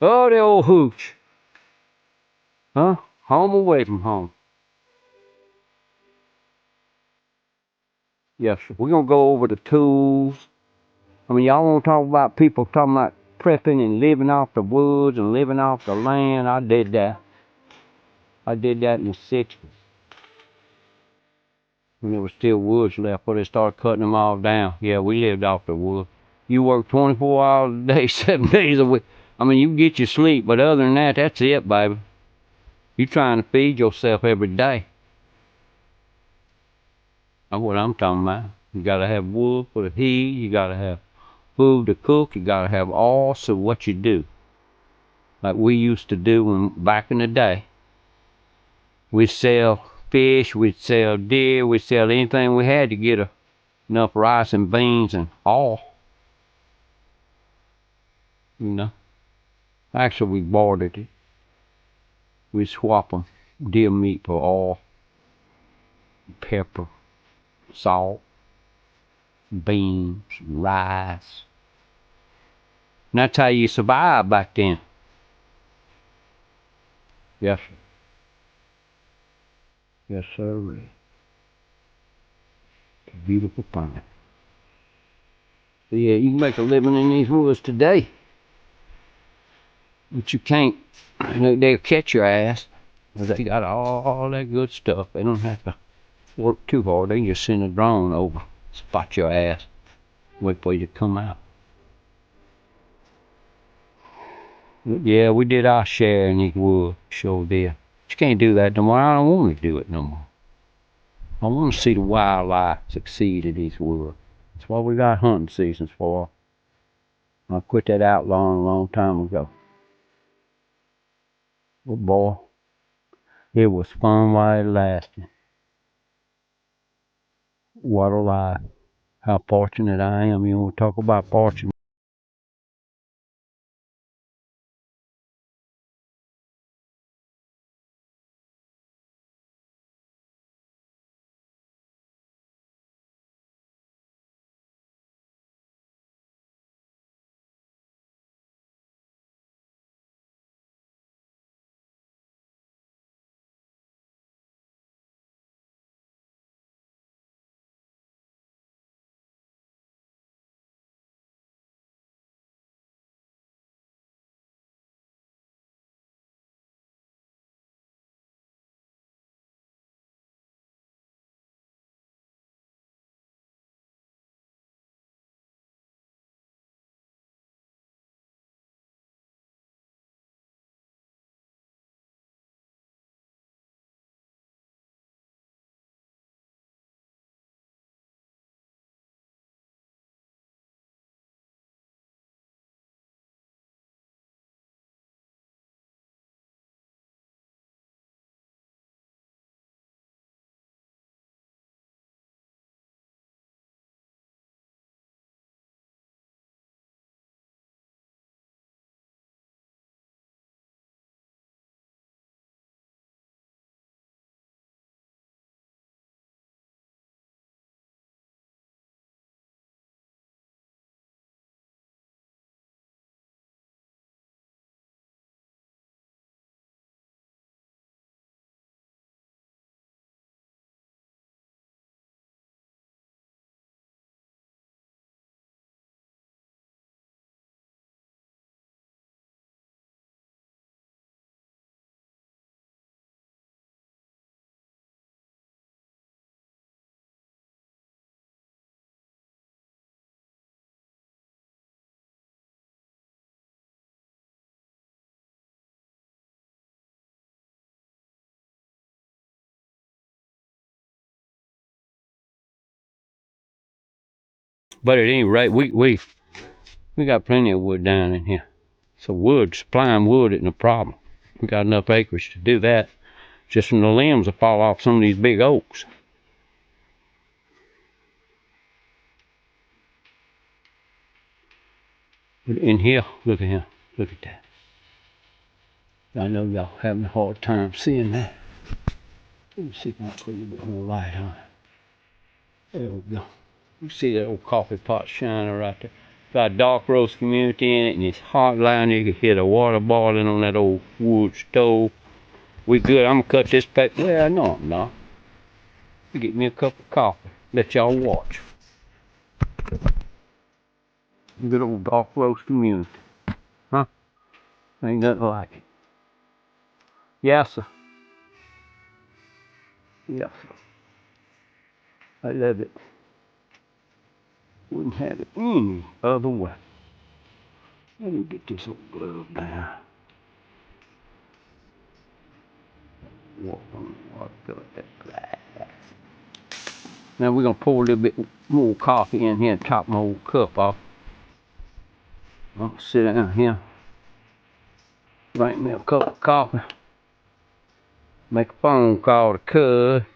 Oh, the old Hooch. Huh? Home away from home. Yes, sir. We're gonna go over the tools. I mean, y'all wanna talk about people talking about prepping and living off the woods and living off the land? I did that. I did that in the 60s. When there was still woods left, before they started cutting them all down. Yeah, we lived off the wood. You work 24 hours a day, 7 days a week. I mean, you get your sleep, but other than that, that's it, baby. You trying to feed yourself every day. That's what I'm talking about. You gotta have wood for the heat. You gotta have food to cook. You gotta have all. So what you do, like we used to do back in the day, we'd sell fish, we'd sell deer, we'd sell anything we had to get enough rice and beans and all. You know. Actually, we bartered it. We swap them deer meat for oil, pepper, salt, beans, rice. And that's how you survived back then. Yes, sir. Yes, sir. It's a beautiful thing. So yeah, you can make a living in these woods today. But you can't. They'll catch your ass. They got all that good stuff. They don't have to work too hard. They can just send a drone over, spot your ass, wait for you to come out. Yeah, we did our share in these woods. Sure did. But you can't do that no more. I don't want to do it no more. I want to see the wildlife succeed in these woods. That's what we got hunting seasons for. I quit that outlawing a long time ago. But boy, it was fun while it lasted. What a life. How fortunate I am. You want to talk about fortune? But at any rate, we got plenty of wood down in here. So wood, supplying wood isn't a problem. We got enough acreage to do that. Just from the limbs will fall off some of these big oaks. But in here, look at him. Look at that. I know y'all having a hard time seeing that. Let me see if I can put a little bit more light on it. There we go. You see that old coffee pot shining right there. got a dark roast community in it, and it's hot down there. You can hear the water boiling on that old wood stove. We good. I'm gonna cut this paper. Well, no, I'm not. Get me a cup of coffee. Let y'all watch. Good old dark roast community. Huh? Ain't nothing like it. Yes, sir. Yes, sir. I love it. Wouldn't have it any other way. Let me get this old glove down. Walk on water, got that glass. Now we're gonna pour a little bit more coffee in here and top my old cup off. I'll sit down here, make me a cup of coffee, make a phone call to Cud.